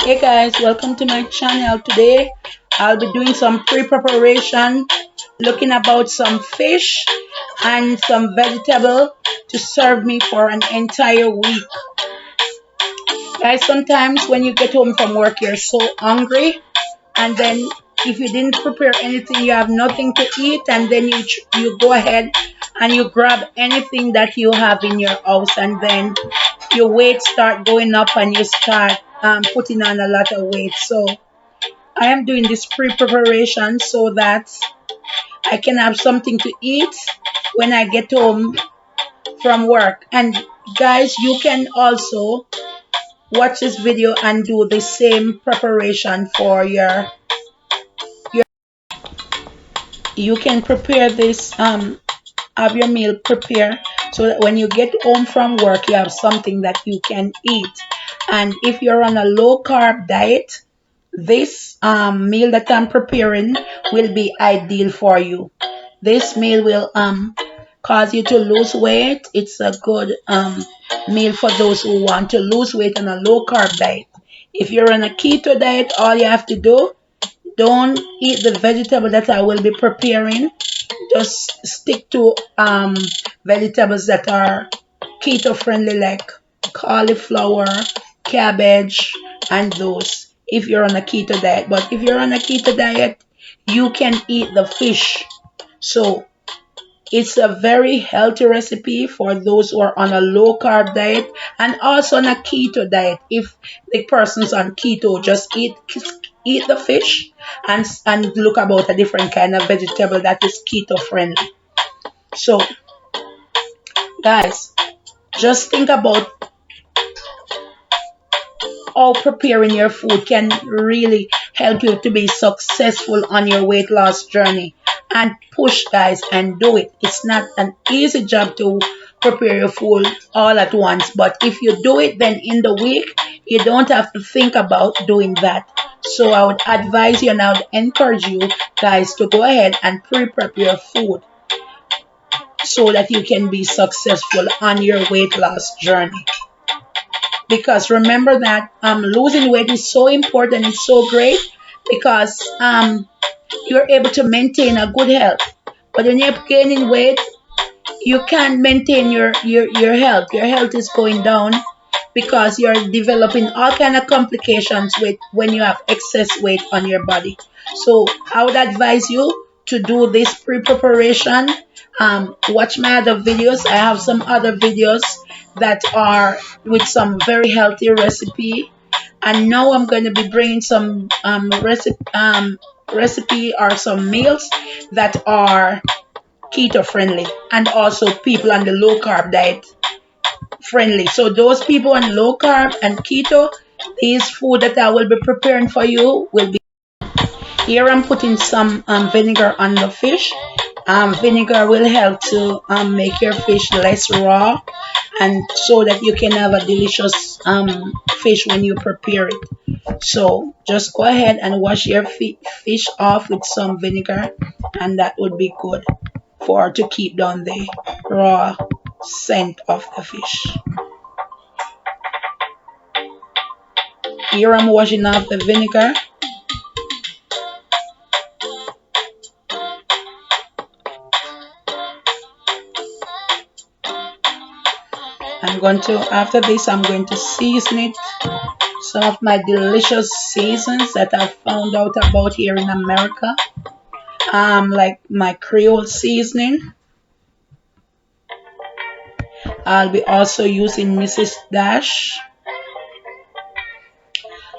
Hey guys, welcome to my channel. Today I'll be doing some pre-preparation, looking about some fish and some vegetable to serve me for an entire week. Guys, sometimes when you get home from work you're so hungry, and then if you didn't prepare anything you have nothing to eat, and then you go ahead and you grab anything that you have in your house, and then your weight start going up and you start putting on a lot of weight. So I am doing this pre-preparation so that I can have something to eat when I get home from work. And guys, you can also watch this video and do the same preparation for your you can prepare this, have your meal prepared so that when you get home from work you have something that you can eat. And if you're on a low carb diet, this meal that I'm preparing will be ideal for you. This meal will cause you to lose weight. It's a good meal for those who want to lose weight on a low carb diet. If you're on a keto diet, all you have to do, don't eat the vegetable that I will be preparing. Just stick to vegetables that are keto friendly, like cauliflower, cabbage, and those, if you're on a keto diet. But if you're on a keto diet, you can eat the fish. So it's a very healthy recipe for those who are on a low carb diet and also on a keto diet. If the person's on keto, just eat the fish and look about a different kind of vegetable that is keto friendly. So guys, just think about how preparing your food can really help you to be successful on your weight loss journey. And push, guys, and do it. It's not an easy job to prepare your food all at once, but if you do it, then in the week you don't have to think about doing that. So I would advise you and I would encourage you guys to go ahead and pre-prep your food so that you can be successful on your weight loss journey. Because remember that losing weight is so important, it's so great, because you're able to maintain a good health. But when you're gaining weight, you can't maintain your health. Your health is going down because you're developing all kind of complications with when you have excess weight on your body. So I would advise you to do this pre-preparation. Watch my other videos. I have some other videos that are with some very healthy recipe. And now I'm going to be bringing some recipe or some meals that are keto friendly and also people on the low carb diet friendly. So those people on low carb and keto, these food that I will be preparing for you will be here. I'm putting some vinegar on the fish. Vinegar will help to make your fish less raw, and so that you can have a delicious fish when you prepare it. So just go ahead and wash your fish off with some vinegar, and that would be good for to keep down the raw scent of the fish. Here I'm washing off the vinegar. After this, I'm going to season it. Some of my delicious seasons that I found out about here in America, like my Creole seasoning. I'll be also using Mrs. Dash.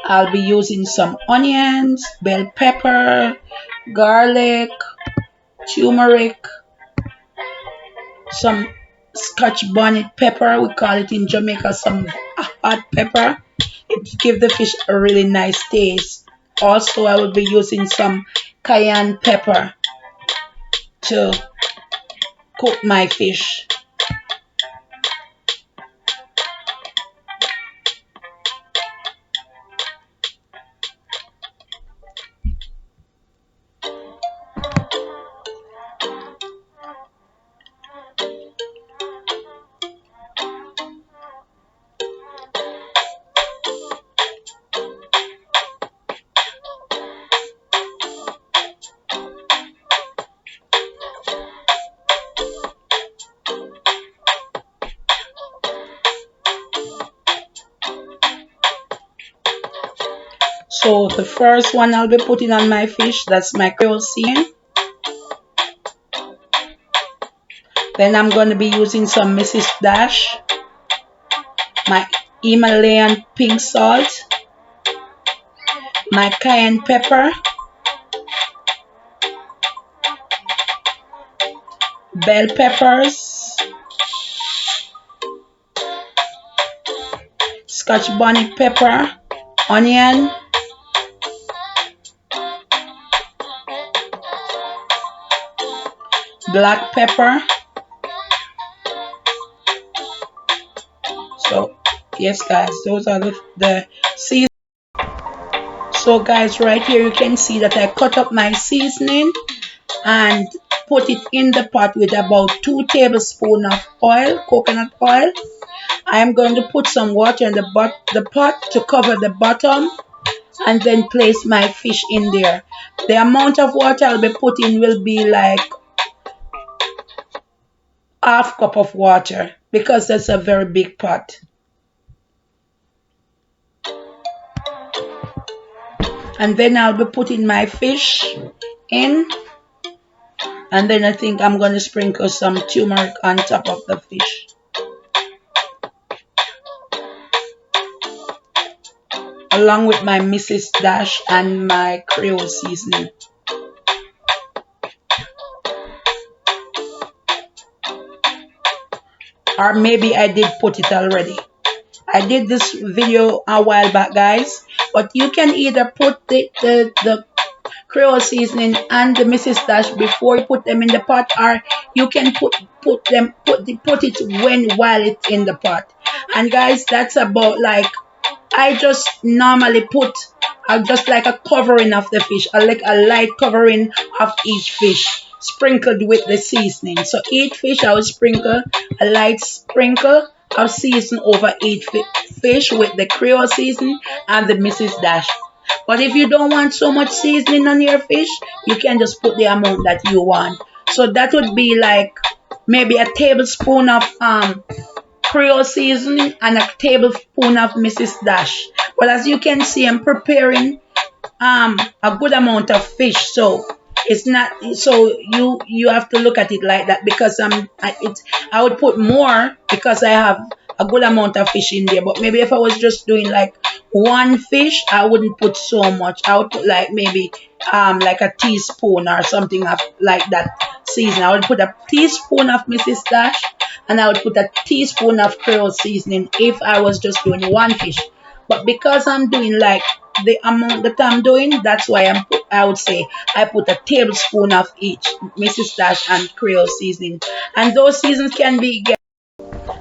I'll be using some onions, bell pepper, garlic, turmeric, some Scotch bonnet pepper, we call it in Jamaica, some hot pepper. It gives the fish a really nice taste. Also, I will be using some cayenne pepper to cook my fish. So the first one I'll be putting on my fish, that's my Creole seasoning. Then I'm going to be using some Mrs. Dash, my Himalayan pink salt, my cayenne pepper, bell peppers, Scotch bonnet pepper, onion, black pepper. So yes guys, those are the seasonings. So guys, right here you can see that I cut up my seasoning and put it in the pot with about 2 tablespoons of oil, coconut oil. I am going to put some water in the pot to cover the bottom and then place my fish in there. The amount of water I'll be putting will be like half cup of water because that's a very big pot. And then I'll be putting my fish in, and then I think I'm going to sprinkle some turmeric on top of the fish. Along with my Mrs. Dash and my Creole seasoning. Or maybe I did put it already. I did this video a while back guys, but you can either put the Creole seasoning and the Mrs. Dash before you put them in the pot, or you can put it while it's in the pot. And guys, that's about like, I just normally put just like a covering of the fish, like a light covering of each fish sprinkled with the seasoning. So each fish I will sprinkle a light sprinkle of season over each fish with the Creole seasoning and the Mrs. Dash. But if you don't want so much seasoning on your fish, you can just put the amount that you want. So that would be like maybe a tablespoon of Creole seasoning and a tablespoon of Mrs. Dash. But as you can see, I'm preparing a good amount of fish, so it's not, so you have to look at it like that, because I would put more because I have a good amount of fish in there. But maybe if I was just doing like one fish, I wouldn't put so much. I would put like maybe like a teaspoon or something of like that seasoning. I would put a teaspoon of Mrs. Dash and I would put a teaspoon of Creole seasoning if I was just doing one fish. But because I'm doing like the amount that I'm doing, that's why I would say I put a tablespoon of each Mrs. Dash and Creole seasoning. And those seasons can be,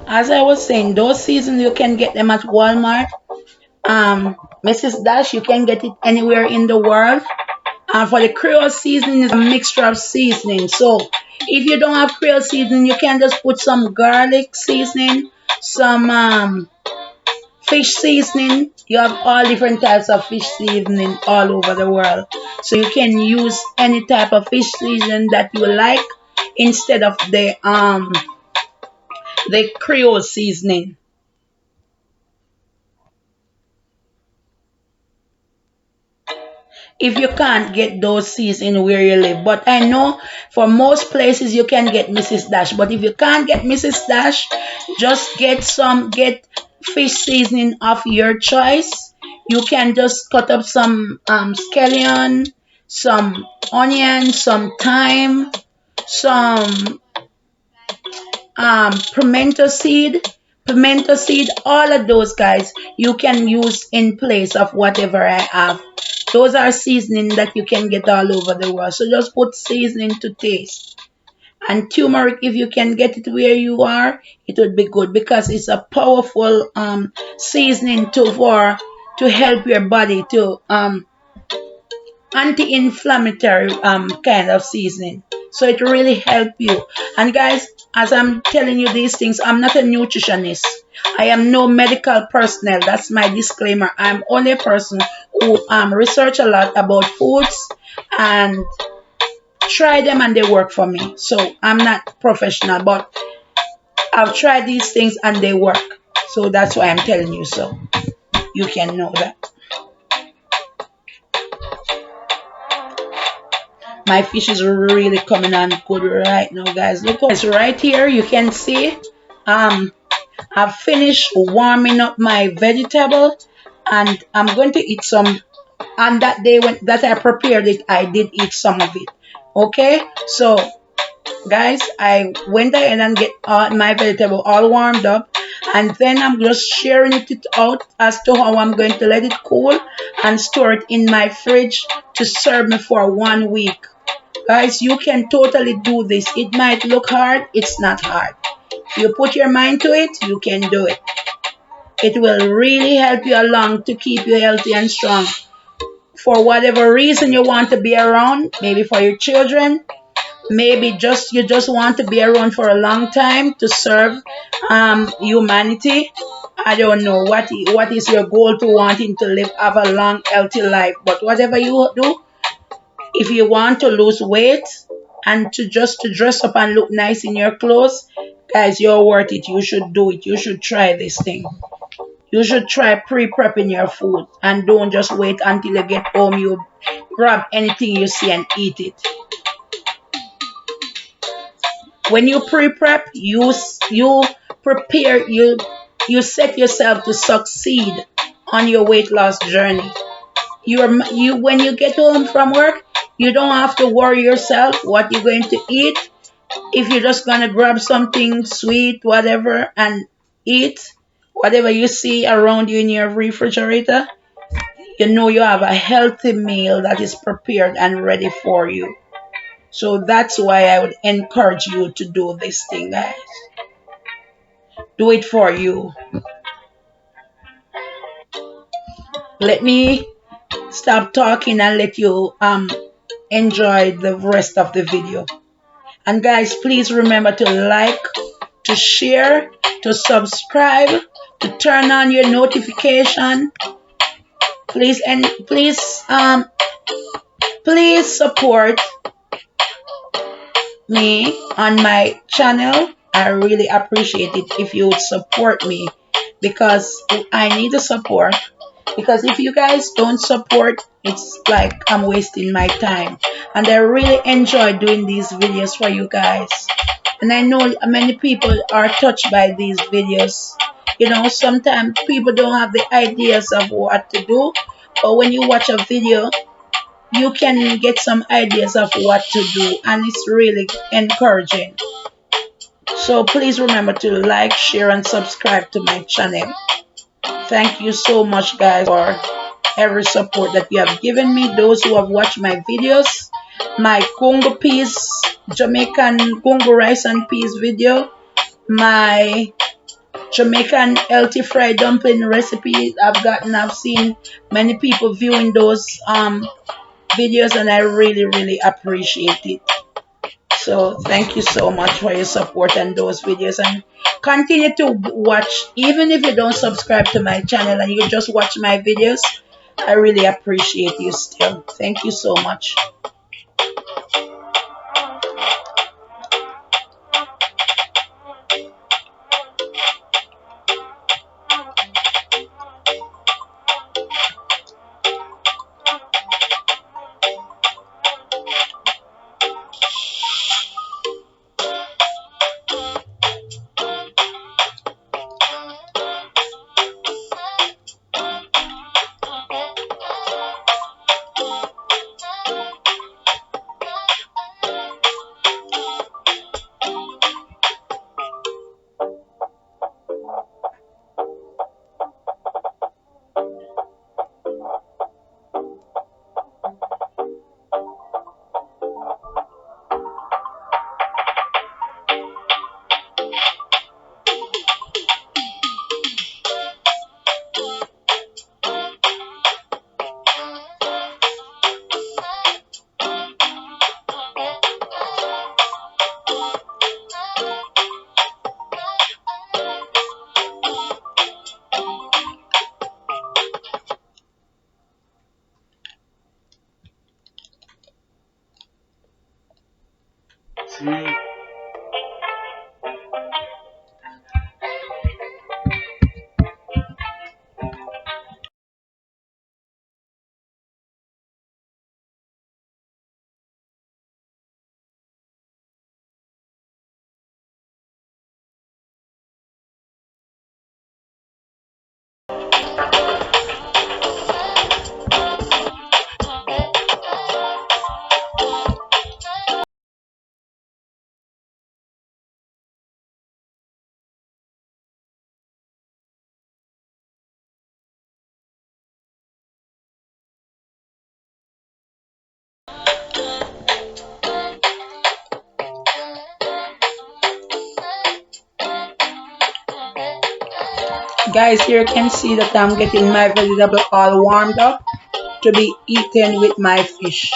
as I was saying, those seasons you can get them at Walmart. Mrs. Dash, you can get it anywhere in the world. For the Creole seasoning is a mixture of seasoning. So if you don't have Creole seasoning, you can just put some garlic seasoning, some fish seasoning. You have all different types of fish seasoning all over the world. So you can use any type of fish seasoning that you like instead of the Creole seasoning. If you can't get those seasoning where you live. But I know for most places you can get Mrs. Dash. But if you can't get Mrs. Dash, just get fish seasoning of your choice. You can just cut up some scallion, some onion, some thyme, some pimento seed, all of those guys you can use in place of whatever I have. Those are seasoning that you can get all over the world. So just put seasoning to taste. And turmeric, if you can get it where you are, it would be good because it's a powerful seasoning to help your body to anti-inflammatory kind of seasoning. So it really help you. And guys, as I'm telling you these things, I'm not a nutritionist. I am no medical personnel. That's my disclaimer. I'm only a person who research a lot about foods and try them and they work for me. So I'm not professional, but I've tried these things and they work. So that's why I'm telling you, so you can know that. My fish is really coming on good right now, guys. Look, guys, right here you can see I've finished warming up my vegetable, and I'm going to eat some. And that day when that I prepared it, I did eat some of it. Okay, so guys, I went ahead and get my vegetable all warmed up, and then I'm just sharing it out as to how I'm going to let it cool and store it in my fridge to serve me for 1 week. Guys, you can totally do this. It might look hard, it's not hard. If you put your mind to it, you can do it. It will really help you along to keep you healthy and strong. For whatever reason you want to be around, maybe for your children, maybe just you just want to be around for a long time to serve humanity. I don't know what is your goal to wanting to live, have a long healthy life, but whatever you do, if you want to lose weight and to just to dress up and look nice in your clothes, guys, you're worth it. You should do it. You should try this thing. You should try pre-prepping your food, and don't just wait until you get home. You grab anything you see and eat it. When you pre-prep, you prepare, you set yourself to succeed on your weight loss journey. You when you get home from work, you don't have to worry yourself what you're going to eat. If you're just gonna grab something sweet, whatever, and eat whatever you see around you in your refrigerator, you know you have a healthy meal that is prepared and ready for you. So that's why I would encourage you to do this thing, guys. Do it for you. Let me stop talking and let you enjoy the rest of the video. And guys, please remember to like, to share, to subscribe, to turn on your notification. Please and please support me on my channel. I really appreciate it if you would support me, because I need the support. Because if you guys don't support, it's like I'm wasting my time. And I really enjoy doing these videos for you guys. And I know many people are touched by these videos. You know, sometimes people don't have the ideas of what to do. But when you watch a video, you can get some ideas of what to do. And it's really encouraging. So please remember to like, share, and subscribe to my channel. Thank you so much, guys, for every support that you have given me. Those who have watched my videos, my Congo peas, Jamaican Congo rice and peas video, my Jamaican healthy fried dumpling recipe. I've seen many people viewing those videos, and I really appreciate it. So thank you so much for your support and those videos, and continue to watch. Even if you don't subscribe to my channel and you just watch my videos, I really appreciate you still. Thank you so much. See? Guys, here you can see that I'm getting my vegetable all warmed up to be eaten with my fish.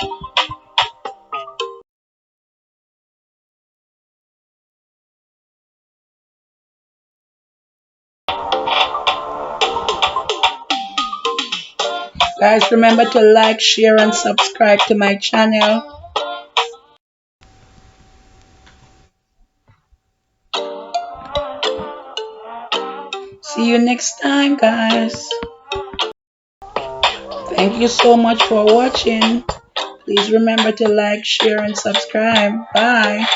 Guys, remember to like, share, and subscribe to my channel. See you next time, guys. Thank you so much for watching. Please remember to like, share, and subscribe. Bye.